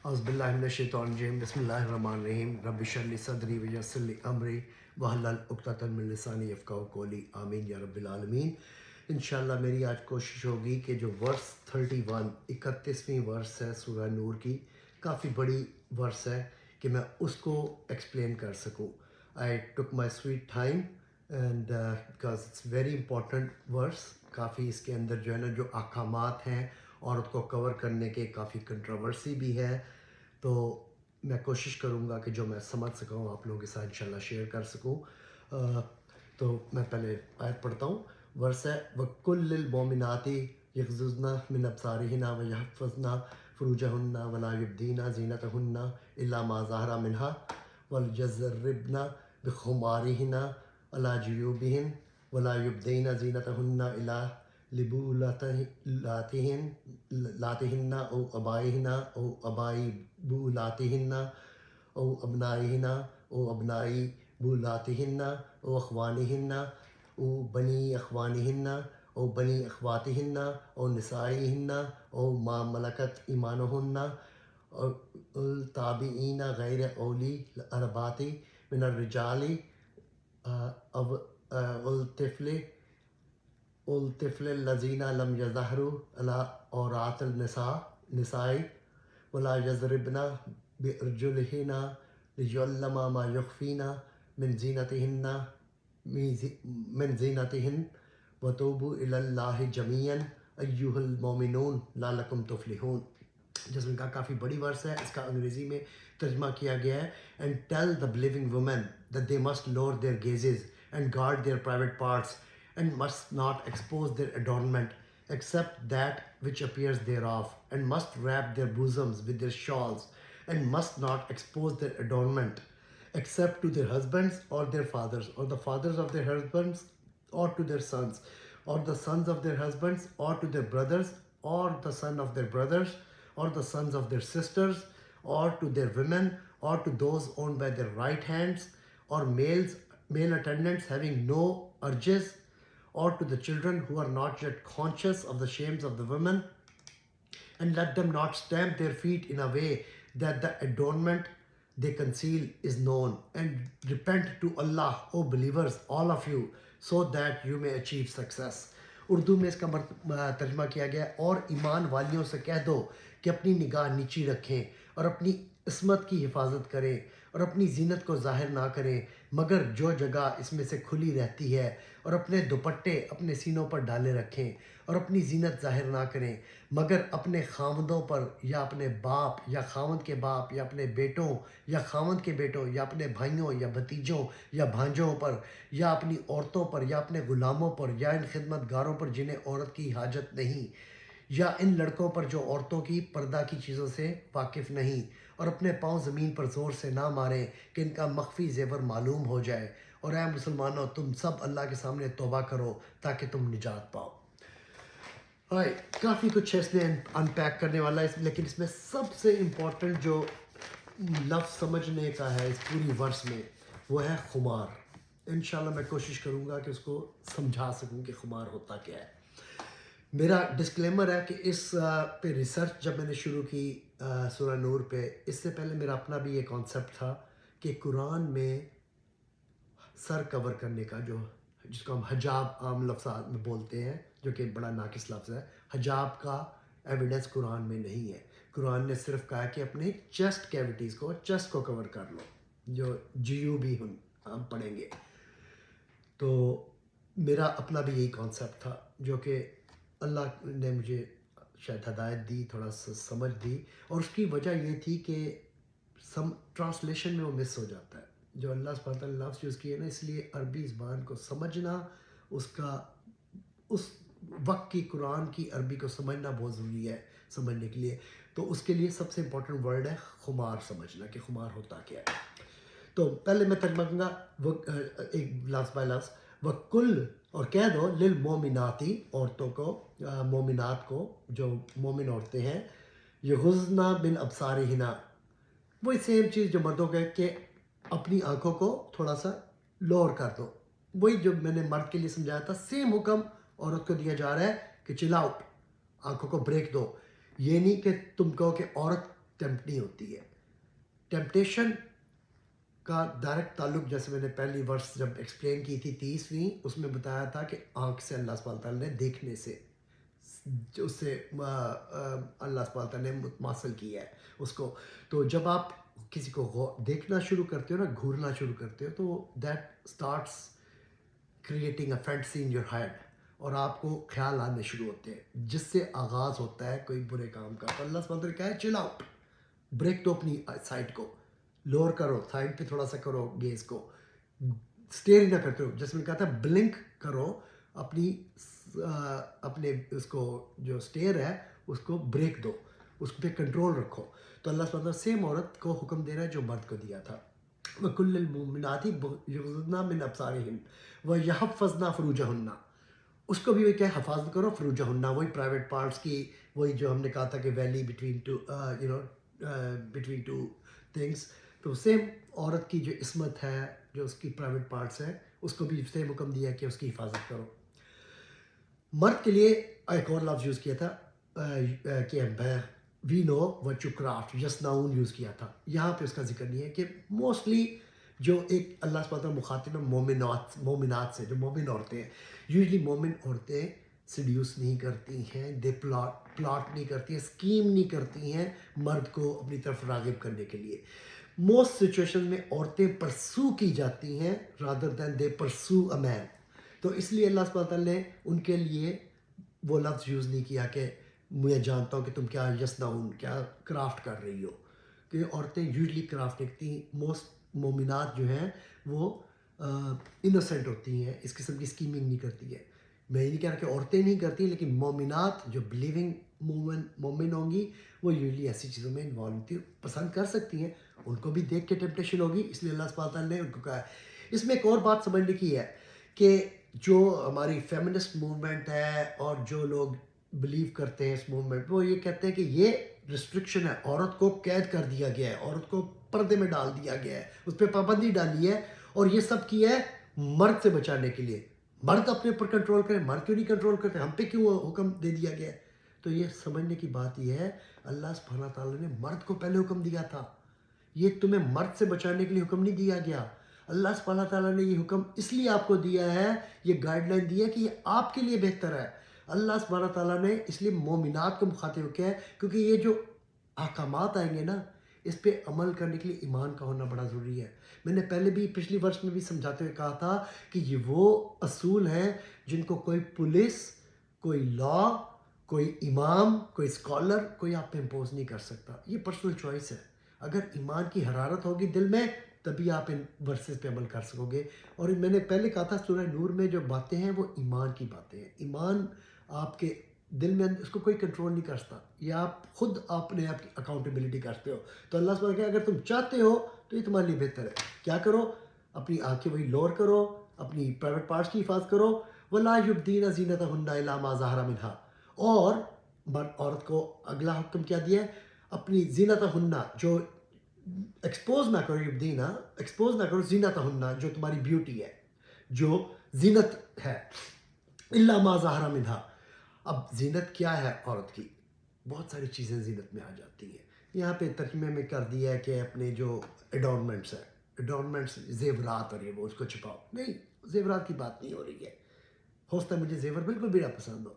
اعوذ باللہ من الشیطان الرجیم بسم اللہ الرحمن الرحیم رب اشرح لی صدری ویسر لی امری واحلل عقدۃ من لسانی یفقہوا قولی آمین یا رب العالمین۔ انشاءاللہ میری آج کوشش ہوگی کہ جو ورس 31 31ویں ورس ہے سورہ نور کی، کافی بڑی ورس ہے، کہ میں اس کو ایکسپلین کر سکوں۔ I took my sweet time and because it's very important verse. کافی اس کے اندر جو ہے نا جو احکامات ہیں عورت کو کور کرنے کے، کافی کنٹروورسی بھی ہے، تو میں کوشش کروں گا کہ جو میں سمجھ سکوں آپ لوگوں کے ساتھ انشاءاللہ شیئر کر سکوں۔ تو میں پہلے آیت پڑھتا ہوں۔ ورس ہے وَكُلِّ الْمُؤْمِنَاتِ يَغْضُضْنَ مِنْ أَبْصَارِهِنَّ وَيَحْفَظْنَ فُرُوجَهُنَّ وَلَا يُبْدِينَ زِينَتَهُنَّ إِلَّا مَا ظَهَرَ مِنْهَا وَلْيَضْرِبْنَ بِخُمُورِهِنَّ عَلَى جُيُوبِهِنَّ وَلَا يُبْدِينَ زِينَتَهُنَّ إِلَّا لبولاتهن أو آبائهن أو آباء بولاتهن أو أبنائهن أو أبناء بولاتهن أو أخوانهن أو بني أخوانهن أو بني أخواتهن أو نسائهن أو ما ملكت إيمانهن أو التابعين غير أولي الأربعة من الرجال أو الطفل الذين لم يظهروا على عورات النساء ولا يضربن بأرجلهن ليعلم ما يخفين من زينتهن وتوبوا إلى الله جميعا أيها المؤمنون لعلكم تفلحون، جس میں کافی بڑی ورس ہے۔ اس کا انگریزی میں ترجمہ کیا گیا ہے and tell the believing women that they must lower their gazes and guard their private parts and must not expose their adornment except that which appears thereof, and must wrap their bosoms with their shawls, and must not expose their adornment except to their husbands or their fathers, or the fathers of their husbands, or to their sons, or the sons of their husbands, or to their brothers, or the son of their brothers, or the sons of their sisters, or to their women, or to those owned by their right hands, or male attendants having no urges, or to the children who are not yet conscious of the shames of the women, and let them not stamp their feet in a way that the adornment they conceal is known, and repent to Allah, O believers, all of you, so that you may achieve success۔ Urdu میں اس کا ترجمہ کیا گیا اور ایمان والیوں سے کہہ دو کہ اپنی نگاہ نیچی رکھیں اور اپنی عصمت کی حفاظت کریں اور اپنی زینت کو ظاہر نہ کریں مگر جو جگہ اس میں سے کھلی رہتی ہے، اور اپنے دوپٹے اپنے سینوں پر ڈالے رکھیں، اور اپنی زینت ظاہر نہ کریں مگر اپنے خاوندوں پر یا اپنے باپ یا خاوند کے باپ یا اپنے بیٹوں یا خاوند کے بیٹوں یا اپنے بھائیوں یا بھتیجوں یا بھانجوں پر یا اپنی عورتوں پر یا اپنے غلاموں پر یا ان خدمت گاروں پر جنہیں عورت کی حاجت نہیں، یا ان لڑکوں پر جو عورتوں کی پردہ کی چیزوں سے واقف نہیں، اور اپنے پاؤں زمین پر زور سے نہ ماریں کہ ان کا مخفی زیور معلوم ہو جائے، اور اے مسلمانوں تم سب اللہ کے سامنے توبہ کرو تاکہ تم نجات پاؤ۔ کافی کچھ ہے اس میں ان پیک کرنے والا ہے، لیکن اس میں سب سے امپورٹنٹ جو لفظ سمجھنے کا ہے اس پوری ورس میں وہ ہے خمار۔ انشاءاللہ میں کوشش کروں گا کہ اس کو سمجھا سکوں کہ خمار ہوتا کیا ہے۔ میرا ڈسکلیمر ہے کہ اس پہ ریسرچ جب میں نے شروع کی سورہ نور پہ، اس سے پہلے میرا اپنا بھی یہ کانسیپٹ تھا کہ قرآن میں سر کور کرنے کا جس کو ہم حجاب عام لفظات میں بولتے ہیں، جو کہ بڑا ناقص لفظ ہے، حجاب کا ایویڈنس قرآن میں نہیں ہے۔ قرآن نے صرف کہا کہ اپنے چیسٹ کیویٹیز کو کور کر لو، جو جیو بھی ہم پڑھیں گے۔ تو میرا اپنا بھی یہی کانسیپٹ تھا، جو کہ اللہ نے مجھے شاید ہدایت دی، تھوڑا سا سمجھ دی، اور اس کی وجہ یہ تھی کہ ٹرانسلیشن میں وہ مس ہو جاتا ہے جو اللہ سبحانہ وتعالی نے لفظ یوز کیے نا، اس لیے عربی زبان کو سمجھنا، اس وقت کی قرآن کی عربی کو سمجھنا بہت ضروری ہے سمجھنے کے لیے۔ تو اس کے لیے سب سے امپورٹنٹ ورڈ ہے خمار، سمجھنا کہ خمار ہوتا کیا ہے۔ تو پہلے میں ترجمہ کروں گا ایک لفظ بائی لفظ۔ وَكُلْ، اور کہہ دو، للمومناتی، عورتوں کو، مومنات کو، جو مومن عورتیں ہیں، یغضضن من ابصارہن، وہی سیم چیز جو مردوں کا ہے کہ اپنی آنکھوں کو تھوڑا سا لوور کر دو، وہی جو میں نے مرد کے لیے سمجھایا تھا، سیم حکم عورت کو دیا جا رہا ہے کہ چل آؤٹ، آنکھوں کو بریک دو۔ یہ نہیں کہ تم کہو کہ عورت ٹیمپٹ نہیں ہوتی ہے. ٹیمپٹیشن کا ڈائریکٹ تعلق جیسے میں نے پہلی ورس جب ایکسپلین کی تھی 30ویں، اس میں بتایا تھا کہ آنکھ سے اللہ سبحانہ تعالیٰ نے دیکھنے سے جو اس سے اللہ سبحانہ تعالیٰ نے متماثل کیا ہے اس کو. تو جب آپ کسی کو دیکھنا شروع کرتے ہو نا، گھورنا شروع کرتے ہو، تو that starts creating a fantasy in your head, اور آپ کو خیال آنے شروع ہوتے ہیں جس سے آغاز ہوتا ہے کوئی برے کام کا. تو اللہ سبحانہ تعالیٰ کہا ہے چل آؤٹ، بریک دو اپنی سائٹ کو، لوور کرو، سائڈ پہ تھوڑا سا کرو گیز کو، اسٹیئر ہی نہ کرتے ہو. جیسے میں کہا تھا بلنک کرو اپنے اس کو جو اسٹیئر ہے اس کو بریک دو، اس پہ کنٹرول رکھو. تو اللہ سبحانہ تعالیٰ سیم عورت کو حکم دے رہا ہے جو مرد کو دیا تھا. وَكُلِّ الْمُؤْمِنَاتِ يَغْضُضْنَ مِنْ أَبْصَارِهِنَّ وَيَحْفَظْنَ فُرُوجَهُنَّ. اس کو بھی وہی کہ حفاظت کرو فروجہن، وہی پرائیویٹ پارٹس کی، وہی جو ہم نے کہا تھا کہ ویلی بٹوین ٹو تھنگس. تو سیم عورت کی جو عصمت ہے، جو اس کی پرائیویٹ پارٹس ہیں، اس کو بھی سیم حکم دیا کہ اس کی حفاظت کرو. مرد کے لیے ایک اور لفظ یوز کیا تھا کہ we know what you craft, یسناؤن یوز کیا تھا. یہاں پہ اس کا ذکر نہیں ہے کہ موسٹلی جو ایک اللہ سبحانہ تعالیٰ مخاطب مومنات سے، جو مومن عورتیں ہیں، یوزلی مومن عورتیں سیڈیوس نہیں کرتی ہیں، دے پلاٹ نہیں کرتی ہیں، اسکیم نہیں کرتی ہیں مرد کو اپنی طرف راغب کرنے کے لیے. موسٹ سچویشن میں عورتیں پرسو کی جاتی ہیں رادر دین دے پرسو اے مین. تو اس لیے اللہ سبحانہ تعالیٰ نے ان کے لیے وہ لفظ یوز نہیں کیا کہ میں جانتا ہوں کہ تم کیا یسناؤن، کیا کرافٹ کر رہی ہو، کہ عورتیں یوزلی کرافٹ کرتی ہیں. موسٹ مومنات جو ہیں وہ انوسینٹ ہوتی ہیں، اس قسم کی اسکیمنگ نہیں کرتی ہے. میں یہ نہیں کہہ رہا کہ عورتیں نہیں کرتی، لیکن مومنات جو بلیونگ مومن ہوں گی وہ یوزلی ایسی چیزوں میں انوالو ہوتی ہیں، پسند کر سکتی ہیں، ان کو بھی دیکھ کے ٹیمپٹیشن ہوگی، اس لیے اللہ سبحانہ تعالیٰ نے ان کو کہا ہے. اس میں ایک اور بات سمجھنے کی ہے کہ جو ہماری فیمنسٹ موومنٹ ہے اور جو لوگ بلیو کرتے ہیں اس موومنٹ، وہ یہ کہتے ہیں کہ یہ ریسٹرکشن ہے، عورت کو قید کر دیا گیا ہے، عورت کو پردے میں ڈال دیا گیا ہے، اس پہ پابندی ڈالی ہے، اور یہ سب کیا ہے مرد سے بچانے کے لیے. مرد اپنے اوپر کنٹرول کریں، مرد کیوں نہیں کنٹرول کرتے، ہم پہ کیوں حکم دے دیا گیا ہے؟ تو یہ سمجھنے کی بات یہ ہے اللہ سبحانہ تعالیٰ نے مرد کو پہلے حکم دیا تھا، یہ تمہیں مرد سے بچانے کے لیے حکم نہیں دیا گیا. اللہ سبحانہ تعالیٰ نے یہ حکم اس لیے آپ کو دیا ہے، یہ گائیڈ لائن دی ہے کہ یہ آپ کے لیے بہتر ہے. اللہ سبحانہ تعالیٰ نے اس لیے مومنات کو مخاطب کیا ہے کیونکہ یہ جو احکامات آئیں گے نا، اس پہ عمل کرنے کے لیے ایمان کا ہونا بڑا ضروری ہے. میں نے پہلے بھی پچھلی ورس میں بھی سمجھاتے ہوئے کہا تھا کہ یہ وہ اصول ہیں جن کو کوئی پولیس، کوئی لا، کوئی امام، کوئی اسکالر، کوئی آپ پہ امپوز نہیں کر سکتا. یہ پرسنل چوائس ہے. اگر ایمان کی حرارت ہوگی دل میں تبھی آپ ان ورسز پہ عمل کر سکو گے. اور میں نے پہلے کہا تھا سورہ نور میں جو باتیں ہیں وہ ایمان کی باتیں ہیں. ایمان آپ کے دل میں اس کو کوئی کنٹرول نہیں کر سکتا، یہ آپ خود اپنے آپ کی اکاؤنٹیبلٹی کرتے ہو. تو اللہ سبحانہ کہ اگر تم چاہتے ہو تو یہ تمہارے لیے بہتر ہے. کیا کرو؟ اپنی آنکھیں وہی لور کرو، اپنی پرائیویٹ پارٹس کی حفاظت کرو. وَلَا يُبْدِينَ زِينَتَهُنَّ إِلَّا مَا ظَهَرَ مِنْهَا. اور عورت کو اگلا حکم کیا دیا ہے؟ اپنی زینتہن جو ایکسپوز نہ کرو، یبدینا ایکسپوز نہ کرو، زینتہن جو تمہاری بیوٹی ہے، جو زینت ہے، الا ما ظہر منہا. اب زینت کیا ہے عورت کی؟ بہت ساری چیزیں زینت میں آ جاتی ہیں. یہاں پہ ترجمے میں کر دیا ہے کہ اپنے جو ایڈورنمنٹس ہیں، ایڈورنمنٹس زیورات، اور یہ وہ اس کو چھپاؤ. نہیں، زیورات کی بات نہیں ہو رہی ہے. ہو سکتا ہے مجھے زیور بالکل بھی نہ پسند ہو.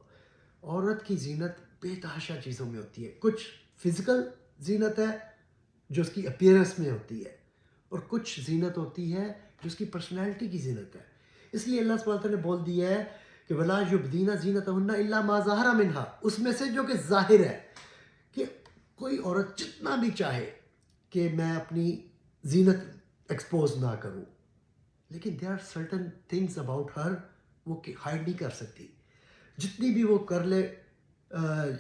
عورت کی زینت بے تحاشا چیزوں میں ہوتی ہے. کچھ فزیکل زینت ہے جو اس کی اپیئرنس میں ہوتی ہے، اور کچھ زینت ہوتی ہے جو اس کی پرسنالٹی کی زینت ہے. اس لیے اللہ سبحانہ تعالیٰ نے بول دیا ہے کہ وَلَا يُبْدِينَ زِينَتَهُنَّ إِلَّا مَا ظَهَرَ مِنْهَا، اس میں سے جو کہ ظاہر ہے. کہ کوئی عورت جتنا بھی چاہے کہ میں اپنی زینت ایکسپوز نہ کروں، لیکن there are certain things about her وہ ہائڈ نہیں کر سکتی. جتنی بھی وہ کر لے،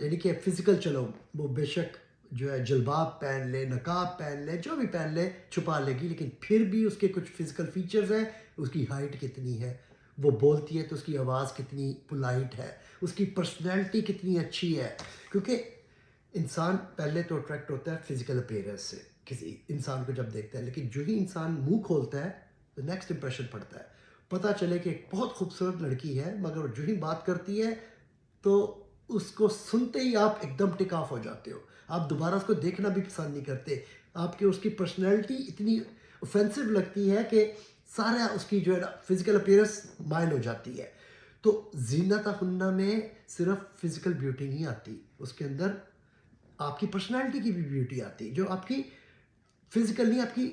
یعنی کہ فزیکل، چلو وہ بے شک جو ہے جلباب پہن لے، نقاب پہن لے، جو بھی پہن لے چھپا لے گی، لیکن پھر بھی اس کے کچھ فزیکل فیچرز ہیں. اس کی ہائٹ کتنی ہے، وہ بولتی ہے تو اس کی آواز کتنی پولائٹ ہے، اس کی پرسنالٹی کتنی اچھی ہے. کیونکہ انسان پہلے تو اٹریکٹ ہوتا ہے فزیکل اپیئرنس سے کسی انسان کو جب دیکھتا ہے، لیکن جو ہی انسان منہ کھولتا ہے تو نیکسٹ امپریشن پڑتا ہے. پتہ چلے کہ ایک بہت خوبصورت لڑکی ہے، مگر جو ہی بات کرتی ہے تو اس کو سنتے ہی آپ ایک دم ٹک آف ہو جاتے ہو. آپ دوبارہ اس کو دیکھنا بھی پسند نہیں کرتے. آپ کے اس کی پرسنالٹی اتنی اوفینسو لگتی ہے کہ سارا اس کی جو ہے نا فزیکل اپیئرنس مائل ہو جاتی ہے. تو زینت ہن میں صرف فزیکل بیوٹی نہیں آتی, اس کے اندر آپ کی پرسنالٹی کی بھی بیوٹی آتی ہے, جو آپ کی فزیکل نہیں, آپ کی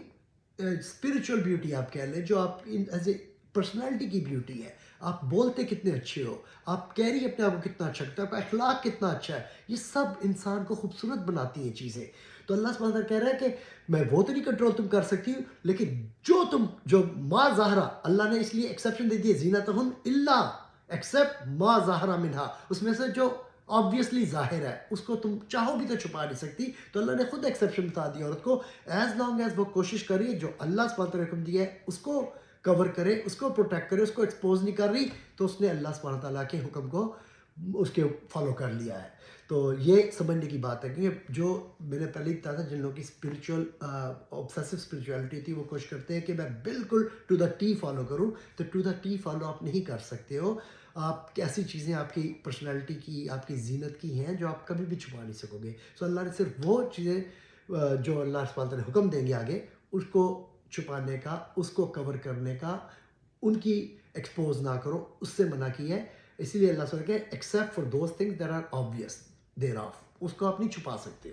اسپریچول بیوٹی آپ کہہ لیں, جو آپ ایز اے پرسنالٹی کی بیوٹی ہے. آپ بولتے کتنے اچھے ہو, آپ کیری اپنے آپ کو کتنا اچھا کرتے ہو, آپ کا اخلاق کتنا اچھا ہے, یہ سب انسان کو خوبصورت بناتی ہیں چیزیں. تو اللہ سبحانہ وتعالیٰ کہہ رہا ہے کہ میں وہ تو نہیں کنٹرول تم کر سکتی ہوں, لیکن جو ما ظاہرہ, اللہ نے اس لیے ایکسیپشن دے دی ہے زینتہن الا ایکسیپٹ ما ظاہرہ منہا, اس میں سے جو آبویسلی ظاہر ہے اس کو تم چاہو بھی تو چھپا نہیں سکتی. تو اللہ نے خود ایکسیپشن بتا دیا عورت کو, ایز لانگ ایز وہ کوشش کر رہی ہے جو اللہ سبحانہ وتعالیٰ نے حکم دیا ہے اس کو کور کرے, اس کو پروٹیکٹ کرے, اس کو ایکسپوز نہیں کر رہی, تو اس نے اللہ سبحانہ تعالیٰ کے حکم کو اس کے فالو کر لیا ہے. تو یہ سمجھنے کی بات ہے, کیونکہ جو میں نے پہلے ہی بتایا تھا, جن لوگوں کی اسپریچول آبسیسو اسپریچولیٹی تھی, وہ کوشش کرتے ہیں کہ میں بالکل ٹو دا ٹی فالو کروں. تو ٹو دا ٹی فالو آپ نہیں کر سکتے ہو. آپ ایسی چیزیں آپ کی پرسنالٹی کی, آپ کی زینت کی ہیں جو آپ کبھی بھی چھپا نہیں سکو گے. سو اللہ نے صرف وہ چیزیں جو اللہ سبحانہ تعالیٰ حکم دیں گے آگے, اس کو چھپانے کا, اس کو کور کرنے کا, ان کی ایکسپوز نہ کرو, اس سے منع کی ہے. اسی لیے اللہ سبحانہ کہ except for those things that are obvious thereof, اس کو آپ نہیں چھپا سکتے.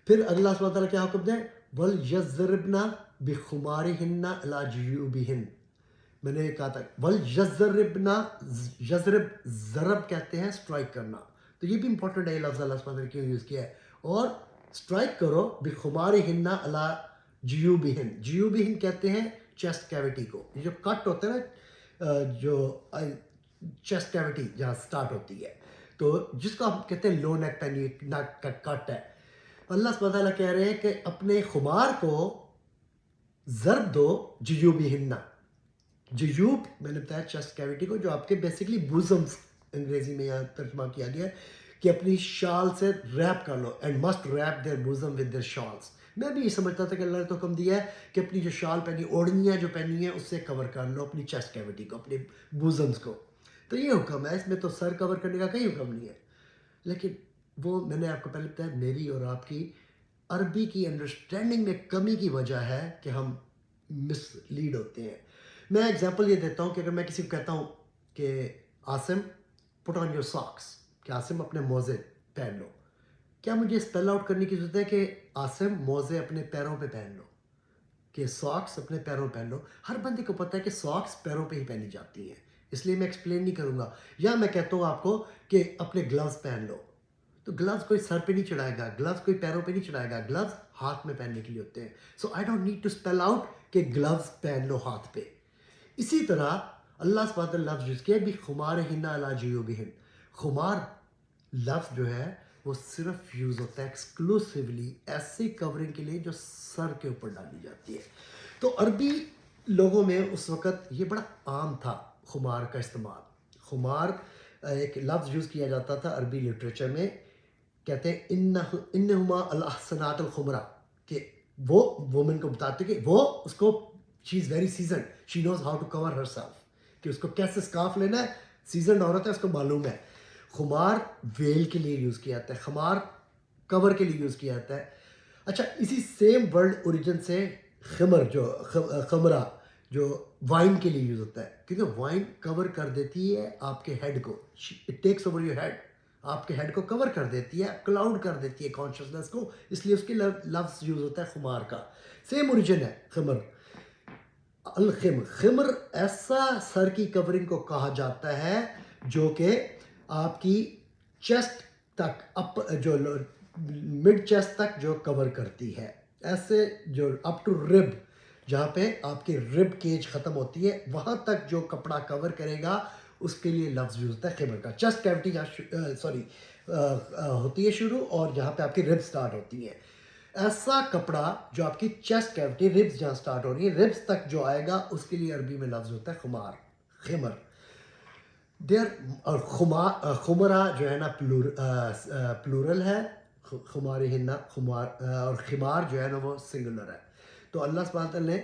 پھر اللہ سبحانہ تعالیٰ کیا حکم دیں, وَلْيَضْرِبْنَ بِخُمَارِهِنَّ عَلَىٰ جُيُوبِهِنَّ. میں نے کہا تھا وَلْيَضْرِبْنَ, یضرب ضرب کہتے ہیں اسٹرائک کرنا, تو یہ بھی امپورٹنٹ ہے لفظ اللہ سبحانہ تعالیٰ نے کیوں یوز کیا ہے. اور اسٹرائک کرو بِخُمَارِهِنَّ عَلَىٰ جُيُوبِهِنَّ. جُيُوبِهِنَّ کہتے ہیں چیسٹ کیوٹی کو, یہ جو کٹ ہوتا ہے نا, جو چیسٹ کیوٹی جہاں سٹارٹ ہوتی ہے, تو جس کو آپ کہتے ہیں لو نیک پین, نیک کا کٹ ہے. اللہ سبحانہ تعالیٰ کہہ رہے ہیں کہ اپنے خمار کو ضرب دو جیوبہن. جیوب میں نے بتایا چیسٹ کیوٹی کو, جو آپ کے بیسکلی بوزمز انگریزی میں یہاں ترجمہ کیا گیا ہے کہ اپنی شال سے ریپ کر لو, and must wrap their bosom with their shawls. میں بھی یہ سمجھتا تھا کہ اللہ نے تو حکم دیا ہے کہ اپنی جو شال پہنی, اوڑھنیاں جو پہنی ہیں, اس سے کور کر لو اپنی چیسٹ کیوٹی کو, اپنے بوزمز کو. تو یہ حکم ہے, اس میں تو سر کور کرنے کا کوئی حکم نہیں ہے. لیکن وہ میں نے آپ کو پہلے بتایا, میری اور آپ کی عربی کی انڈرسٹینڈنگ میں کمی کی وجہ ہے کہ ہم مس لیڈ ہوتے ہیں. میں ایگزامپل یہ دیتا ہوں کہ اگر میں کسی کو کہتا ہوں کہ عاصم پٹ آن یور ساکس, کہ عاصم اپنے موزے پہن لو, کیا مجھے اسپیل آؤٹ کرنے کی ضرورت ہے کہ عاصم موزے اپنے پیروں پہ پہن لو, کہ ساکس اپنے پیروں پہ پہن لو؟ ہر بندے کو پتہ ہے کہ ساکس پیروں پہ ہی پہنی جاتی ہیں, اس لیے میں ایکسپلین نہیں کروں گا. یا میں کہتا ہوں آپ کو کہ اپنے گلوز پہن لو, تو گلوز کوئی سر پہ نہیں چڑھائے گا, گلوز کوئی پیروں پہ نہیں چڑھائے گا, گلوز ہاتھ میں پہننے کے لیے ہوتے ہیں. So I don't need to spell out کہ گلوز پہن لو ہاتھ پہ. اسی طرح اللہ سبحانہ تعالیٰ لفظ یوز کیا بھی خمارہن علی جیوبہن. خمار لفظ جو ہے وہ صرف یوز ہوتا ہے ایکسکلوسیولی ایسی کورنگ کے لیے جو سر کے اوپر ڈالی جاتی ہے. تو عربی لوگوں میں اس وقت یہ بڑا عام تھا خمار کا استعمال. خمار ایک لفظ یوز کیا جاتا تھا عربی لٹریچر میں, کہتے ہیں انہما الاحسنات الخمرہ, کہ وہ وومن کو بتاتے کہ وہ اس کو she is very seasoned, she knows how to cover herself, کہ اس کو کیسے اسکارف لینا ہے, سیزنڈ عورت ہے اس کو معلوم ہے. خمار ویل کے لیے یوز کیا جاتا ہے, خمار کور کے لیے یوز کیا جاتا ہے. اچھا, اسی سیم ورڈ اوریجن سے خمر, جو خمرہ جو وائن کے لیے یوز ہوتا ہے, کیونکہ وائن کور کر دیتی ہے آپ کے ہیڈ کو, it takes over your head, آپ کے ہیڈ کو کور کر دیتی ہے, کلاؤڈ کر دیتی ہے کانشیسنس کو, اس لیے اس کے لفظ یوز ہوتا ہے خمار کا. سیم اوریجن ہے خمر. الخمر, خمر ایسا سر کی کورنگ کو کہا جاتا ہے جو کہ آپ کی چیسٹ تک, اپ جو مڈ چیسٹ تک جو کور کرتی ہے, ایسے جو اپ ٹو رب, جہاں پہ آپ کی رب کیج ختم ہوتی ہے, وہاں تک جو کپڑا کور کرے گا اس کے لیے لفظ یوز ہوتا ہے خمر کا. چیسٹ کیوٹی ہوتی ہے شروع, اور جہاں پہ آپ کی رب سٹارٹ ہوتی ہے, ایسا کپڑا جو آپ کی چیسٹ کیوٹی, ربز جہاں سٹارٹ ہو رہی ہے, ربز تک جو آئے گا اس کے لیے عربی میں لفظ ہوتا ہے خمار, خمر. اور خمرہ جو ہے نا پلورل ہے, خمارہن خمار, اور خمار جو ہے نا وہ سنگولر ہے. تو اللہ سبحانہ تعالیٰ نے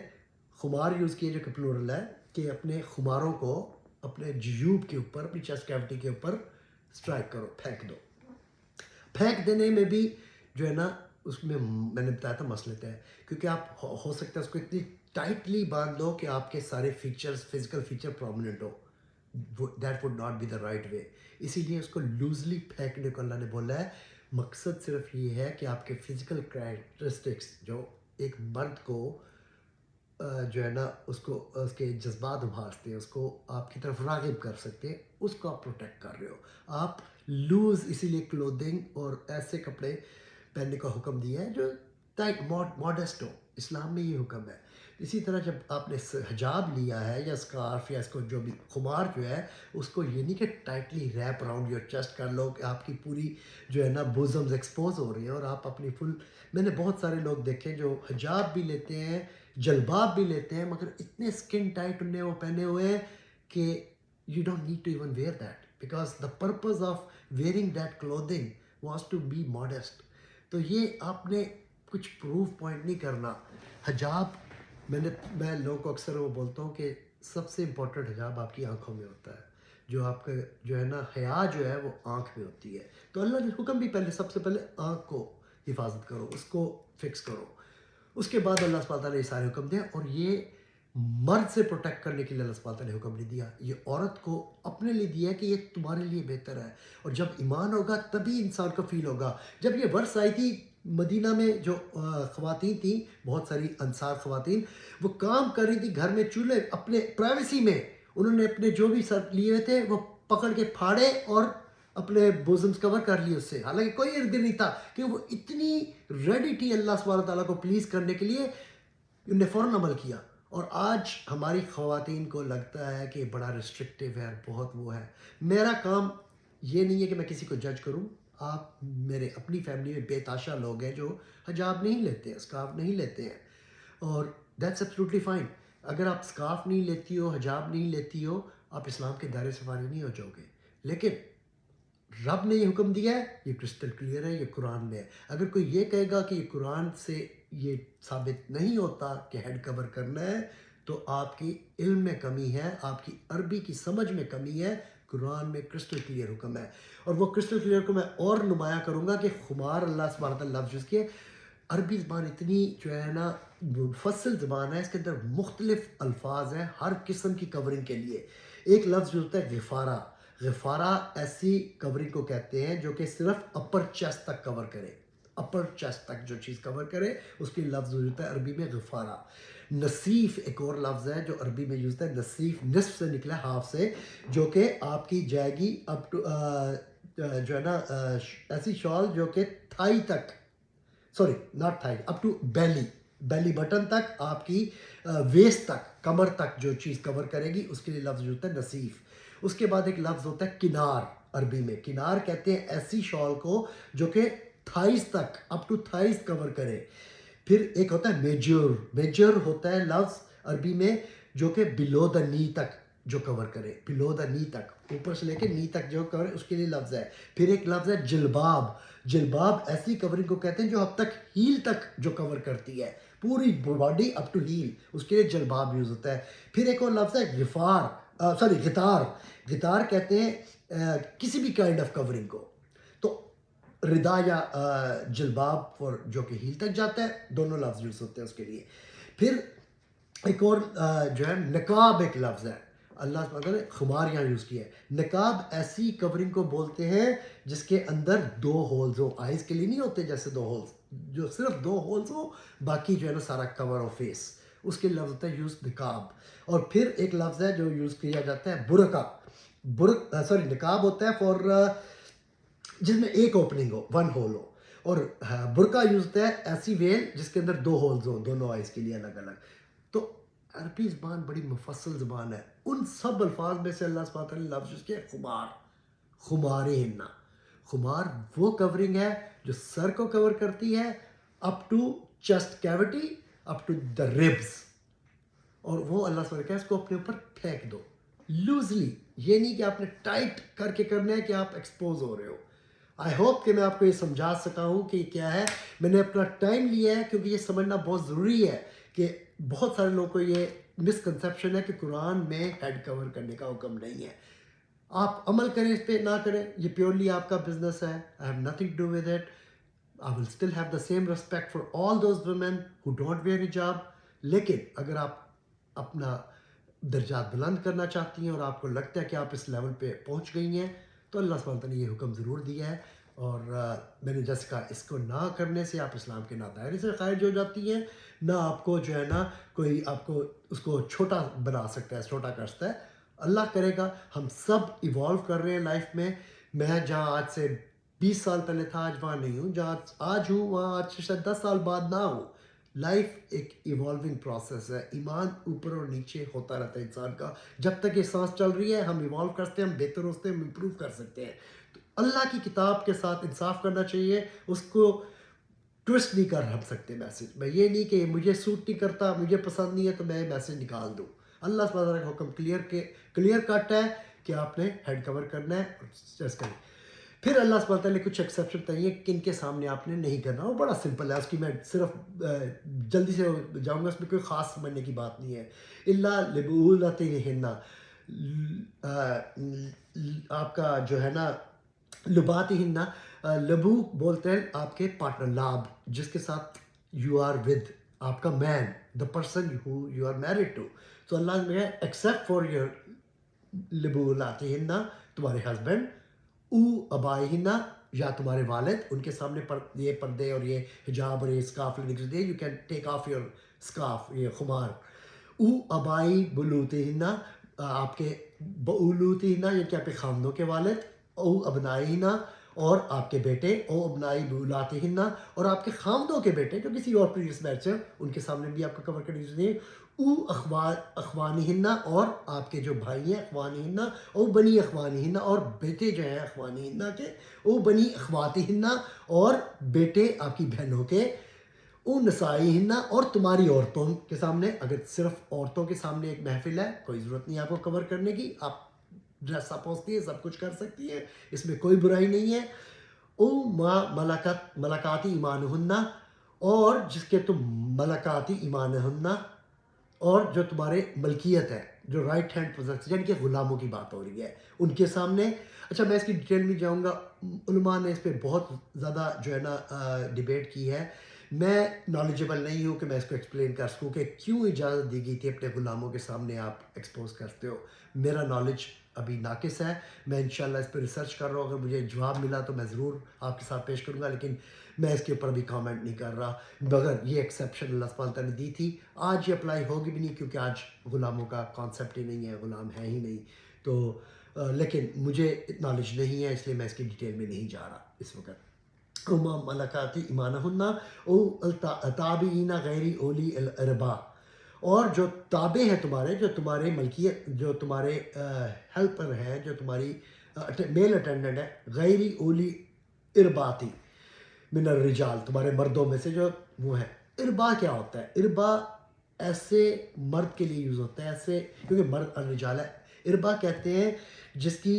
خمار یوز کیے جو کہ پلورل ہے, کہ اپنے خماروں کو اپنے جیوب کے اوپر, اپنی چیسٹ کیوٹی کے اوپر اسٹرائک کرو, پھینک دو. پھینک دینے میں بھی جو ہے نا اس میں میں نے بتایا تھا مسئلے ہے، کیونکہ آپ ہو سکتا ہے اس کو اتنی ٹائٹلی باندھ دو کہ آپ کے سارے فیچرز فزیکل فیچر پرومیننٹ ہو. That would not be the right way. اسی لیے اس کو لوزلی پھینکنے کو اللہ نے بولا ہے. مقصد صرف یہ ہے کہ آپ کے فزیکل کریکٹرسٹکس جو ایک مرد کو جو ہے نا اس کو اس کے جذبات ابھارتے ہیں، اس کو آپ کی طرف راغب کر سکتے ہیں، اس کو آپ پروٹیکٹ کر رہے ہو. آپ لوز اسی لیے کلودنگ اور ایسے کپڑے پہننے کا حکم دیا ہے جو ٹائٹ ماڈسٹ ہو. اسلام میں یہ حکم ہے. اسی طرح جب آپ نے حجاب لیا ہے یا اسکارف یا اس کو جو بھی خمار جو ہے اس کو یہ نہیں کہ tightly wrap around your chest کر لو کہ آپ کی پوری جو ہے نا بوزمز ایکسپوز ہو رہی ہیں اور آپ اپنی فل. میں نے بہت سارے لوگ دیکھے جو حجاب بھی لیتے ہیں جلباب بھی لیتے ہیں مگر اتنے اسکن ٹائٹ انہیں وہ پہنے ہوئے ہیں کہ you don't need to even wear that because the purpose of wearing that clothing was to be modest. تو یہ آپ نے کچھ پروف پوائنٹ نہیں کرنا. حجاب میں لوگوں کو اکثر وہ بولتا ہوں کہ سب سے امپورٹنٹ حجاب آپ کی آنکھوں میں ہوتا ہے. جو آپ کا جو ہے نا حیا جو ہے وہ آنکھ میں ہوتی ہے. تو اللہ نے حکم بھی پہلے سب سے پہلے آنکھ کو حفاظت کرو، اس کو فکس کرو. اس کے بعد اللہ سبحانہ تعالیٰ نے یہ سارے حکم دیا. اور یہ مرد سے پروٹیکٹ کرنے کے لیے اللہ سبحانہ تعالیٰ نے حکم نہیں دیا، یہ عورت کو اپنے لیے دیا کہ یہ تمہارے لیے بہتر ہے. اور جب ایمان ہوگا تبھی انسان کو فیل ہوگا. جب یہ ورس آئی تھی مدینہ میں جو خواتین تھیں بہت ساری انصار خواتین وہ کام کر رہی تھی گھر میں چولہے اپنے پرائیویسی میں، انہوں نے اپنے جو بھی سر لیے ہوئے تھے وہ پکڑ کے پھاڑے اور اپنے بوزمز کور کر لیے اس سے، حالانکہ کوئی ارد نہیں تھا کہ وہ اتنی ریڈی تھی اللہ سبحانہ تعالیٰ کو پلیز کرنے کے لیے. انہوں نے فوراً عمل کیا. اور آج ہماری خواتین کو لگتا ہے کہ بڑا ریسٹرکٹیو ہے، بہت وہ ہے. میرا کام یہ نہیں ہے کہ میں کسی کو جج کروں. آپ میرے اپنی فیملی میں بے تاشا لوگ ہیں جو حجاب نہیں لیتے ہیں، اسکارف نہیں لیتے ہیں، اور دیٹس ایبسلیوٹلی فائن. اگر آپ اسکارف نہیں لیتی ہو، حجاب نہیں لیتی ہو، آپ اسلام کے دائرے سے فارغ نہیں ہو جاؤ گے. لیکن رب نے یہ حکم دیا ہے، یہ کرسٹل کلیئر ہے، یہ قرآن میں ہے. اگر کوئی یہ کہے گا کہ یہ قرآن سے یہ ثابت نہیں ہوتا کہ ہیڈ کور کرنا ہے تو آپ کی علم میں کمی ہے، آپ کی عربی کی سمجھ میں کمی ہے. قرآن میں کرسٹل کلیئر حکم ہے. اور وہ کرسٹل کلیئر کو میں اور نمایاں کروں گا کہ خمار اللہ سبحانہ تعالیٰ لفظ کے عربی زبان اتنی جو ہے نا مفصل زبان ہے، اس کے اندر مختلف الفاظ ہیں ہر قسم کی کورنگ کے لیے. ایک لفظ جو ہوتا ہے غفارہ. غفارہ ایسی کورنگ کو کہتے ہیں جو کہ صرف اپر چیسٹ تک کور کرے. اپر چیسٹ تک جو چیز کور کرے اس کی لفظ ہوتا ہے عربی میں غفارہ. نصیف ایک اور لفظ ہے جو عربی میں یوز ہوتا ہے. نصیف نصف سے نکلا ہاف سے، جو کہ آپ کی جائے گی اپ ٹو جو ہے نا ایسی شال جو کہ تھائی تک، sorry not thigh, up to belly button تک، آپ کی ویسٹ تک، کمر تک جو چیز کور کرے گی اس کے لیے لفظ ہوتا ہے نصیف. اس کے بعد ایک لفظ ہوتا ہے کنار. عربی میں کنار کہتے ہیں ایسی شال کو جو کہ تھائز تک، اپ ٹو تھائز کور کرے. پھر ایک ہوتا ہے میجر. میجر ہوتا ہے لفظ عربی میں جو کہ بلو دا نی تک جو کور کرے. بلو دا نی تک، اوپر سے لے کے نی تک جو کور اس کے لیے لفظ ہے. پھر ایک لفظ ہے جلباب. جلباب ایسی کورنگ کو کہتے ہیں جو اب تک ہیل تک جو کور کرتی ہے، پوری باڈی اپ ٹو ہیل، اس کے لیے جلباب یوز ہوتا ہے. پھر ایک اور لفظ ہے غطار. غطار کہتے ہیں کسی بھی کائنڈ آف کورنگ کو. تو ردا یا جلباب اور جو کہ ہیل تک جاتا ہے، دونوں لفظ یوز ہوتے ہیں اس کے لیے. پھر ایک اور جو ہے نقاب ایک لفظ ہے. اللہ سبحانہ نے خمار یہاں یوز کیا ہے. نقاب ایسی کورنگ کو بولتے ہیں جس کے اندر دو ہولز ہو. آئیز کے لیے نہیں ہوتے جیسے دو ہولز، جو صرف دو ہولز ہو، باقی جو ہے نا سارا کور ہو فیس، اس کے لفظ ہوتا ہے یوز نقاب. اور پھر ایک لفظ ہے جو یوز کیا جاتا ہے برقع. نقاب ہوتا ہے فور جس میں ایک اوپننگ ہو، ون ہول ہو. اور برقع یوز ہوتا ہے ایسی ویل جس کے اندر دو ہولز ہوں دونوں آئیز کے لیے الگ الگ. تو عربی زبان بڑی مفصل زبان ہے. ان سب الفاظ میں سے اللہ سبحانہ تعالیٰ نے لفظ یوز کیا خمار. خمارہن. خمار وہ کورنگ ہے جو سر کو کور کرتی ہے up to chest cavity, up to the ribs. اور وہ اللہ سبحانہ کہا ہے اس کو اپنے اوپر پھینک دو لوزلی. یہ نہیں کہ آپ نے ٹائٹ کر کے کرنا ہے کہ آپ ایکسپوز ہو رہے ہو. آئی ہوپ کہ میں آپ کو یہ سمجھا سکا ہوں کہ کیا ہے. میں نے اپنا ٹائم لیا ہے کیونکہ یہ سمجھنا بہت ضروری ہے کہ بہت سارے لوگوں کو یہ مسکنسیپشن ہے کہ قرآن میں ہیڈ کور کرنے کا حکم نہیں ہے. آپ عمل کریں اس پہ نہ کریں یہ پیورلی آپ کا بزنس ہے. I have nothing to do with it. I will still have the same respect for all those women who don't wear hijab. لیکن اگر آپ اپنا درجات بلند کرنا چاہتی ہیں اور آپ کو لگتا ہے کہ آپ اس لیول پہ پہنچ گئی ہیں تو اللہ سبحانہ وتعالیٰ نے یہ حکم ضرور دیا ہے. اور میں نے جیسے کہا اس کو نہ کرنے سے آپ اسلام کے نہ دائرے سے خارج ہو جاتی ہیں نہ آپ کو جو ہے نا کوئی آپ کو اس کو چھوٹا بنا سکتا ہے چھوٹا کر سکتا ہے. اللہ کرے گا. ہم سب ایوالو کر رہے ہیں لائف میں. میں جہاں آج سے 20 سال پہلے تھا آج وہاں نہیں ہوں. جہاں آج ہوں وہاں آج سے شاید 10 سال بعد نہ ہوں. لائف ایک ایوالونگ پروسیس ہے. ایمان اوپر اور نیچے ہوتا رہتا ہے انسان کا. جب تک یہ سانس چل رہی ہے ہم ایوالو کرتے ہیں, ہم بہتر ہوتے ہیں, ہم امپروو کر سکتے ہیں. تو اللہ کی کتاب کے ساتھ انصاف کرنا چاہیے. اس کو ٹوسٹ نہیں کر ہم سکتے میسیج میں. یہ نہیں کہ مجھے سوٹ نہیں کرتا مجھے پسند نہیں ہے تو میں میسیج نکال دوں. اللہ سبحانہ وتعالیٰ کا حکم کلیئر کٹ ہے کہ آپ نے ہیڈ کور کرنا ہے اور اسٹریس کریں. پھر اللہ سبحانہ وتعالیٰ نے کچھ ایکسیپشن بتائی ہیں کن کے سامنے آپ نے نہیں کرنا. وہ بڑا سمپل ہے. اس کی میں صرف جلدی سے جاؤں گا. اس میں کوئی خاص سمجھنے کی بات نہیں ہے. اللہ لبولتہن آپ کا جو ہے نا لباتہن لبو بولتے ہیں آپ کے پارٹنر لاب جس کے ساتھ یو آر ود آپ کا man the person who you are married to. تو اللہ نے ایکسیپٹ فار یور لبولاتہن تمہارے ہسبینڈ او ابائہن یا تمہارے والد ان کے سامنے یہ پردے اور یہ حجاب اور یہ اسکارف لینے کے لیے you can take of your scarf یہ خمار. او ابائی بلوتہن آپ کے بولوتہن یعنی کہ آپ کے خامدوں کے والد. او ابنائہن اور آپ کے بیٹے. او ابنائی بولاتہن اور آپ کے خامدوں کے بیٹے جو کسی اور پریویس میرج سے ان کے سامنے بھی آپ کو کور کرنے کی ضرورت ہے. او اخوانہن اور آپ کے جو بھائی ہیں اخوانہن. او بنی اخوانہن اور بیٹے جو ہیں اخوانہن کے. او بنی اخواتہن اور بیٹے آپ کی بہنوں کے. او نسائہن اور تمہاری عورتوں کے سامنے. اگر صرف عورتوں کے سامنے ایک محفل ہے کوئی ضرورت نہیں آپ کو کور کرنے کی. آپ ڈریس اپ ہوتی ہے سب کچھ کر سکتی ہیں اس میں کوئی برائی نہیں ہے. او ملکاتی ایمانہن اور جس کے تم ملکاتی ایمانہن اور جو تمہارے ملکیت ہے جو رائٹ ہینڈ پوزیشن یعنی کہ غلاموں کی بات ہو رہی ہے ان کے سامنے. اچھا میں اس کی ڈیٹیل میں جاؤں گا. علماء نے اس پہ بہت زیادہ جو ہے نا ڈیبیٹ کی ہے. میں نالجبل نہیں ہوں کہ میں اس کو ایکسپلین کر سکوں کہ کیوں اجازت دی گئی تھی اپنے غلاموں کے سامنے آپ ایکسپوز کرتے ہو. میرا نالج ابھی ناقص ہے. میں انشاءاللہ اس پہ ریسرچ کر رہا ہوں. اگر مجھے جواب ملا تو میں ضرور آپ کے ساتھ پیش کروں گا لیکن میں اس کے اوپر بھی کامنٹ نہیں کر رہا. مگر یہ ایکسیپشن اللہ سبحانہ تعالیٰ نے دی تھی. آج یہ اپلائی ہوگی بھی نہیں کیونکہ آج غلاموں کا کانسیپٹ ہی نہیں ہے. غلام ہے ہی نہیں. تو لیکن مجھے نالج نہیں ہے اس لیے میں اس کی ڈیٹیل میں نہیں جا رہا اس وقت. اوما ملکاتی ایمانہن او تابعین غیر اولی الاربا اور جو تابع ہیں تمہارے جو تمہارے ملکیت جو تمہارے ہیلپر ہیں جو تمہاری میل اٹینڈنٹ ہے غیر اولی ارباتی من الرجال تمہارے مردوں میں سے جو وہ ہیں. اربا کیا ہوتا ہے؟ اربا ایسے مرد کے لیے یوز ہوتا ہے ایسے کیونکہ مرد الرجال ہے. اربا کہتے ہیں جس کی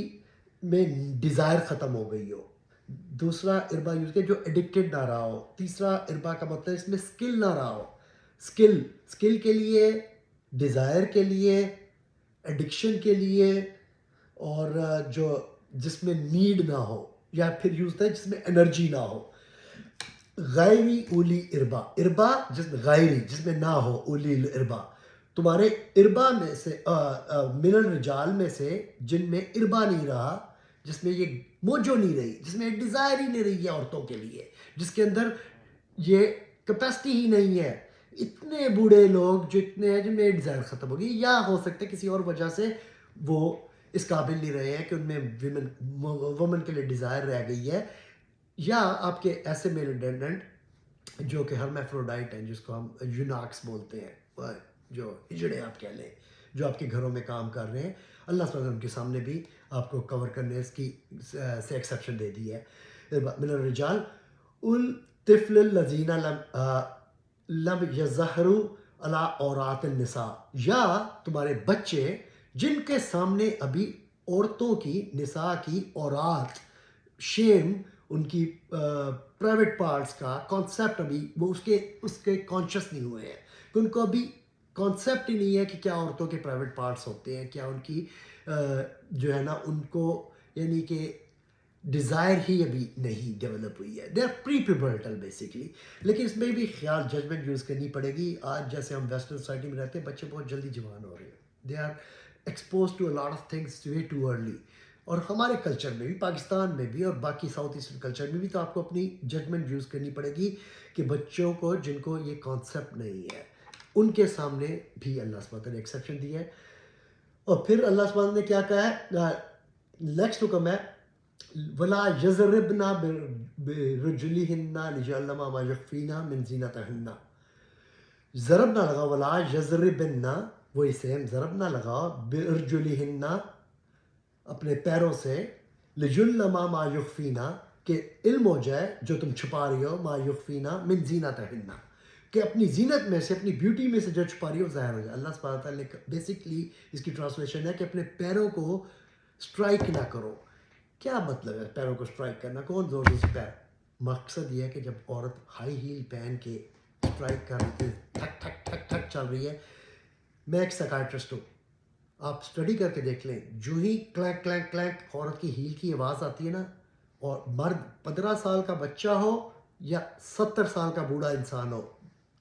میں ڈیزائر ختم ہو گئی ہو. دوسرا اربا یوز کیا جو ایڈکٹڈ نہ رہا ہو. تیسرا اربا کا مطلب اس میں اسکل نہ رہا ہو. اسکل کے لیے ڈیزائر کے لیے ایڈکشن کے لیے اور جو جس میں نیڈ نہ ہو یا پھر یوز ہوتا ہے جس میں انرجی نہ ہو. غیری اولی اربا اربا جس میں غیری جس میں نہ ہو اولی اربا تمہارے اربا میں سے من الرجال میں سے جن میں اربا نہیں رہا جس میں یہ موجو نہیں رہی جس میں ڈیزائر ہی نہیں رہی ہے عورتوں کے لیے جس کے اندر یہ کیپیسٹی ہی نہیں ہے. اتنے بوڑھے لوگ جو اتنے ہیں جن میں ڈیزائر ختم ہو گئی یا ہو سکتا ہے کسی اور وجہ سے وہ اس قابل نہیں رہے ہیں کہ ان میں وومن کے لیے ڈیزائر رہ گئی ہے. یا آپ کے ایسے میل اٹینڈنٹ جو کہ ہرمیفروڈائٹ ہیں جس کو ہم یوناکس بولتے ہیں جو ہجڑے آپ کہہ لیں جو آپ کے گھروں میں کام کر رہے ہیں. اللہ سبحانہ ان کے سامنے بھی آپ کو کور کرنے اس کی سے ایکسیپشن دے دی ہے. من الرجال الطفل الذین لم یظہروا علی عورات النساء یا تمہارے بچے جن کے سامنے ابھی عورتوں کی نساء کی عورات شیم ان کی پرائیویٹ پارٹس کا کانسیپٹ ابھی وہ اس کے کانشیس نہیں ہوئے ہیں کہ ان کو ابھی کانسیپٹ ہی نہیں ہے کہ کیا عورتوں کے پرائیویٹ پارٹس ہوتے ہیں کیا ان کی جو ہے نا ان کو یعنی کہ ڈیزائر ہی ابھی نہیں ڈیولپ ہوئی ہے. They are prepubertal basically. لیکن اس میں بھی خیال ججمنٹ یوز کرنی پڑے گی. آج جیسے ہم ویسٹرن سوسائٹی میں رہتے ہیں بچے بہت جلدی جوان ہو رہے ہیں. They are expose to a lot of things way too early. اور ہمارے کلچر میں بھی, پاکستان میں بھی اور باقی ساؤتھ ایسٹرن کلچر میں بھی, تو آپ کو اپنی ججمنٹ یوز کرنی پڑے گی کہ بچوں کو جن کو یہ کانسیپٹ نہیں ہے ان کے سامنے بھی اللہ سبحانہ نے ایکسیپشن دی ہے. اور پھر اللہ سبحانہ نے کیا کہا ہے, نیکسٹ حکم ہے ولا یضربنا برجلہن لیعلم ما یخفین من زینتہن. ضرب نہ لگاؤ, ولا یضربن, وہی سیم ضرب نہ لگاؤ, برجلہن اپنے پیروں سے, لیعلم ما یخفین کہ علم ہو جائے جو تم چھپا رہی ہو, ما یخفین من زینتہن کہ اپنی زینت میں سے, اپنی بیوٹی میں سے جو چھپا رہی ہو ظاہر ہو جائے. اللہ سبحانہ تعالیٰ نے بیسکلی اس کی ٹرانسلیشن ہے کہ اپنے پیروں کو اسٹرائک نہ کرو. کیا مطلب ہے پیروں کو اسٹرائک کرنا؟ کون زور سے پیر؟ مقصد یہ ہے کہ جب عورت ہائی ہیل پہن کے اسٹرائک کر رہی ہے, ٹھک ٹھک ٹھک ٹھک چل رہی ہے. میں ایک سائیکائٹرسٹ ہوں, آپ اسٹڈی کر کے دیکھ لیں, جو ہی کلینک کلینک کلینک عورت کی ہیل کی آواز آتی ہے نا, اور مرد 15 سال کا بچہ ہو یا 70 سال کا بوڑھا انسان ہو,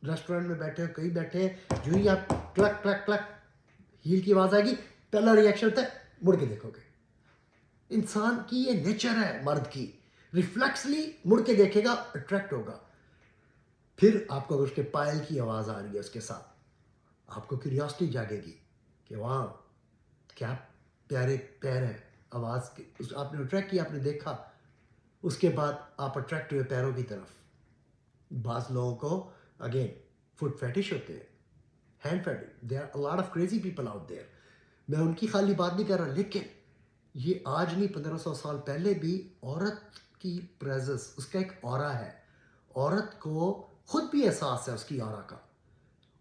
ریسٹورینٹ میں بیٹھے ہو, کہیں بیٹھے ہیں, جو ہی آپ کلک کلک کلک ہیل کی آواز آئے گی, پہلا ریئیکشن ہوتا ہے مڑ کے دیکھو گے. انسان کی یہ نیچر ہے, مرد کی, ریفلیکسلی مڑ کے دیکھے گا, اٹریکٹ ہوگا. پھر آپ کو اگر اس کے پائل کی آواز آ رہی ہے اس کے ساتھ, آپ کو کیوریاسٹی جاگے گی کہ واہ کیا پیارے پیر ہیں, آواز کے آپ نے اٹریکٹ کیا, آپ نے دیکھا, اس کے بعد آپ اٹریکٹ ہوئے پیروں کی طرف. بعض لوگوں کو اگین فٹ فیٹش ہوتے ہیں, hand fetish, there are lot of crazy people out there. میں ان کی خالی بات نہیں کر رہا, لیکن یہ آج نہیں 1500 سال پہلے بھی عورت کی پریزنس, اس کا ایک اورا ہے. عورت کو خود بھی احساس ہے اس کی اورا کا.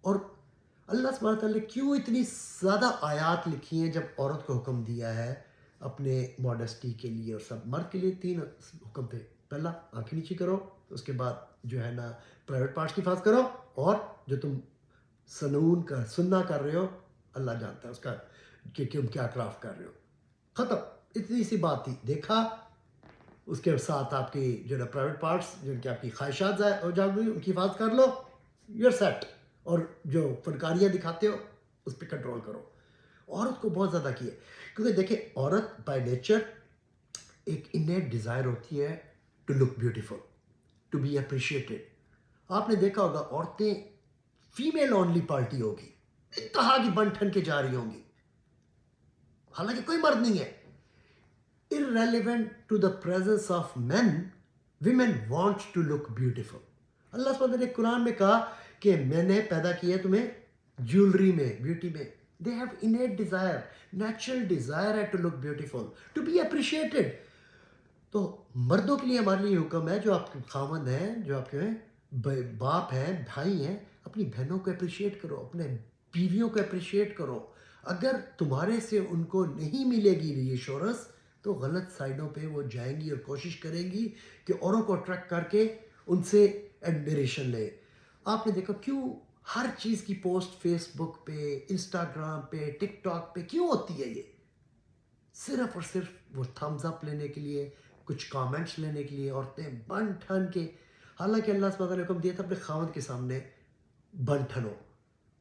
اور اللہ سبحانہ تعالیٰ نے کیوں اتنی زیادہ آیات لکھی ہیں جب عورت کو حکم دیا ہے اپنے ماڈسٹی کے لیے, اور سب مرد کے لیے 3 حکم تھے. پہلا آنکھیں نیچی کرو, اس کے بعد جو ہے نا پرائیویٹ پارٹس کی حفاظت کرو, اور جو تم سننا کر رہے ہو اللہ جانتا ہے اس کا کہ تم کیا کرافٹ کر رہے ہو. ختم, اتنی سی بات تھی. دیکھا, اس کے ساتھ آپ کی جو ہے پرائیویٹ پارٹس جن کی آپ کی خواہشات ہو جا رہی ان کی حفاظت کر لو, یو آر سیٹ. اور جو فنکاریاں دکھاتے ہو اس پہ کنٹرول کرو. عورت کو بہت زیادہ کیا, کیونکہ دیکھیں عورت بائی نیچر ایک انیٹ ڈیزائر ہوتی ہے to look beautiful, to be appreciated. آپ نے دیکھا ہوگا عورتیں فیمیل اونلی پارٹی ہوگی, انتہا کی بن ٹھن کے جا رہی ہوں گی, حالانکہ کوئی مرد نہیں ہے. irrelevant to the presence of men, women want to look beautiful. اللہ سبحانہ نے قرآن میں کہا کہ میں نے پیدا کیا ہے تمہیں جیولری میں, بیوٹی میں. they have innate desire, natural desire ہے to look beautiful, to be appreciated. تو مردوں کے لیے ہمارے لیے حکم ہے, جو آپ کے خاوند ہیں, جو آپ کے باپ ہیں, بھائی ہیں, اپنی بہنوں کو اپریشیٹ کرو, اپنے بیویوں کو اپریشیٹ کرو. اگر تمہارے سے ان کو نہیں ملے گی ری ایشورنس تو غلط سائڈوں پہ وہ جائیں گی اور کوشش کریں گی کہ اوروں کو اٹریکٹ کر کے ان سے ایڈمیریشن لے. آپ نے دیکھا کیوں ہر چیز کی پوسٹ فیس بک پہ, انسٹاگرام پہ, ٹک ٹاک پہ کیوں ہوتی ہے؟ یہ صرف اور صرف وہ تھمز اپ لینے کے لیے, کچھ کامنٹس لینے کے لیے. عورتیں بن ٹھن کے, حالانکہ اللہ سبحانہ نے حکم دیا تھا اپنے خاوند کے سامنے بن ٹھنو.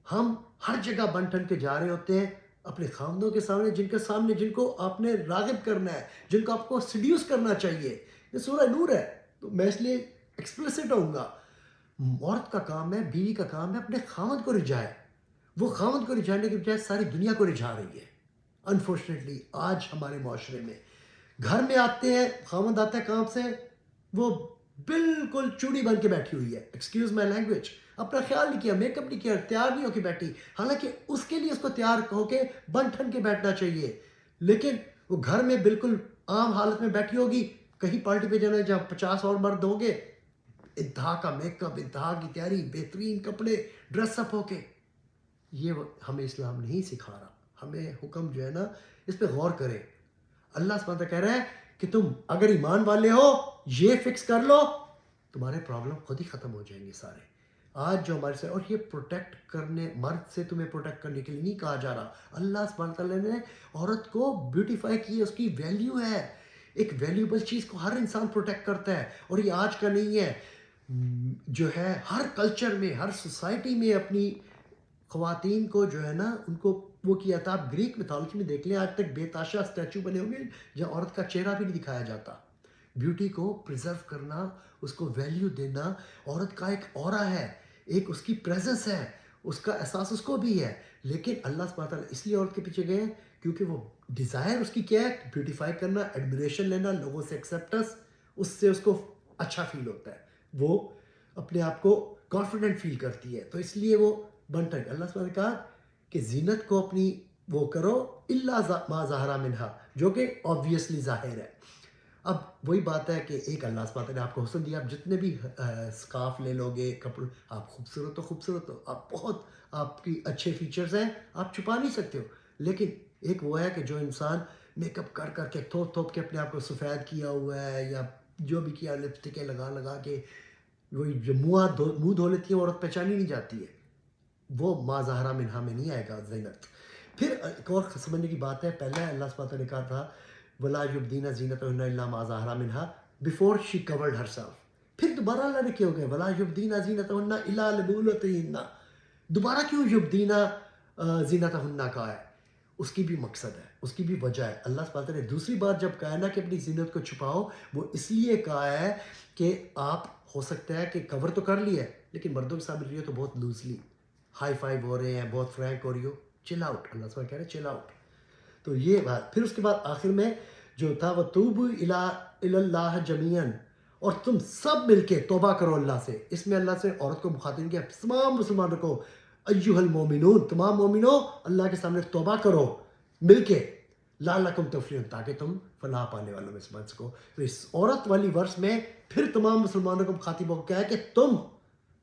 ہم ہر جگہ بن ٹھن کے جا رہے ہوتے ہیں اپنے خاوندوں کے سامنے, جن کے سامنے جن کو آپ نے راغب کرنا ہے, جن کو آپ کو سیڈیوس کرنا چاہیے. یہ سورہ نور ہے, تو میں اس لیے ایکسپلسٹ ہوں گا. عورت کا کام ہے, بیوی کا کام ہے اپنے خاوند کو رجھائے. وہ خاوند کو رجھانے کے بجائے ساری دنیا کو رجھا رہی ہے. انفارچونیٹلی آج ہمارے معاشرے میں گھر میں آتے ہیں, خاوند آتا ہے کام سے, وہ بالکل چوڑی بن کے بیٹھی ہوئی ہے, ایکسکیوز مائی لینگویج, اپنا خیال نہیں کیا, میک اپ نہیں کیا, تیار نہیں ہو کے بیٹھی. حالانکہ اس کے لیے اس کو تیار ہو کے بن ٹھن کے بیٹھنا چاہیے, لیکن وہ گھر میں بالکل عام حالت میں بیٹھی ہوگی. کہیں پارٹی پہ جانا ہے جہاں 50 اور مرد ہوں گے, انتہا کا میک اپ, انتہا کی تیاری, بہترین کپڑے, ڈریس اپ ہو کے. یہ ہمیں اسلام نہیں سکھا رہا. ہمیں حکم جو ہے نا اس پہ غور کریں. اللہ سبحانہ کہہ رہا ہے کہ تم اگر ایمان والے ہو یہ فکس کر لو, تمہارے پرابلم خود ہی ختم ہو جائیں گے سارے. آج جو ہمارے سے، اور یہ پروٹیکٹ کرنے، مرد سے تمہیں پروٹیکٹ کرنے کے لیے نہیں کہا جا رہا. اللہ سبحانہ تعالیٰ نے عورت کو بیوٹیفائی کی ہے، اس کی ویلیو ہے. ایک ویلیوبل چیز کو ہر انسان پروٹیکٹ کرتا ہے، اور یہ آج کا نہیں ہے. جو ہے ہر کلچر میں، ہر سوسائٹی میں اپنی خواتین کو جو ہے نا ان کو وہ کیا تھا. آپ گریک میتھولوجی میں دیکھ لیں، آج تک بے تاشا اسٹیچو بنے ہوں گے جہاں عورت کا چہرہ بھی نہیں دکھایا جاتا. بیوٹی کو پریزرو کرنا، اس کو ویلیو دینا، عورت کا ایک اورا ہے، ایک اس کی پریزنس ہے، اس کا احساس اس کو بھی ہے. لیکن اللہ سبحانہ تعالیٰ اس لیے عورت کے پیچھے گئے کیونکہ وہ ڈیزائر اس کی کیا ہے، بیوٹیفائی کرنا، ایڈمریشن لینا، لوگوں سے ایکسیپٹنس، اس سے اس کو اچھا فیل ہوتا ہے، وہ اپنے آپ کو کانفیڈنٹ فیل کرتی ہے. تو اس لیے وہ بنتا ہے. اللہ سبحانہ نے کہا کہ زینت کو اپنی وہ کرو الا ما ظہر منہا، جو کہ آبویسلی ظاہر ہے. اب وہی بات ہے کہ ایک اللہ سبحانہ نے آپ کو حسن دیا، آپ جتنے بھی سکارف لے لو گے، کپڑے، آپ خوبصورت ہو، آپ بہت، آپ کی اچھے فیچرز ہیں، آپ چھپا نہیں سکتے ہو. لیکن ایک وہ ہے کہ جو انسان میک اپ کر کر کے تھوپ تھوپ کے اپنے آپ کو سفید کیا ہوا ہے، یا جو بھی کیا، لپسٹکیں لگا لگا کے، وہی جو منہ دھو لیتی ہے عورت پہچانی نہیں جاتی ہے، وہ ما ظہر منہا میں نہیں آئے گا زینت. پھر ایک اور سمجھنے کی بات ہے، پہلے اللہ سبحانہ نے کہا تھا وَلَا يُبْدِينَ زِينَتَهُنَّ إِلَّا مَا ظَهَرَ مِنْهَا before she covered herself. پھر دوبارہ اللہ نے کیا ہو گیا وَلَا يُبْدِينَ زِينَتَهُنَّ إِلَّا لِبُولَتِهِنَّ. دوبارہ کیوں يُبْدِينَ زِينَتَهُنَّ کہا ہے؟ اس کی بھی مقصد ہے، اس کی بھی وجہ ہے. اللہ سبحانہ نے دوسری بار جب کہا ہے نا کہ اپنی زینت کو چھپاؤ، وہ اس لیے کہا ہے کہ آپ ہو سکتا ہے کہ کور تو کر لیا ہے، لیکن مردوں کے سامنے رہی ہو تو بہت لوزلی ہائی فائیو ہو رہے ہیں، بہت فرینک ہو رہی ہو. چل آؤٹ، اللہ سبحانہ کہہ رہے ہیں چل آؤٹ. تو یہ بات. پھر اس کے بعد آخر میں جو تھا وَتُوبُوا إِلَى اللَّهِ جَمِيعًا، اور تم سب مل کے توبہ کرو اللہ سے. اس میں اللہ سے عورت کو مخاطب کیا، تمام مسلمانوں کو، ایھا المومنون، تمام مومنوں اللہ کے سامنے توبہ کرو مل کے، لعلکم تفلحون، تاکہ تم فلاح پانے والوں میں سے بن سکو. تو اس عورت والی ورس میں پھر تمام مسلمانوں کو مخاطب ہو کیا ہے کہ تم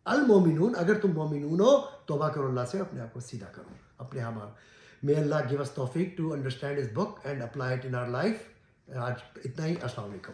المومنون، اگر تم مومنون ہو، توبہ کرو اللہ سے، اپنے آپ کو سیدھا کرو، اپنے اعمال. May Allah give us tawfiq to understand his book and apply it in our life. آج اتنا ہی. السلام علیکم.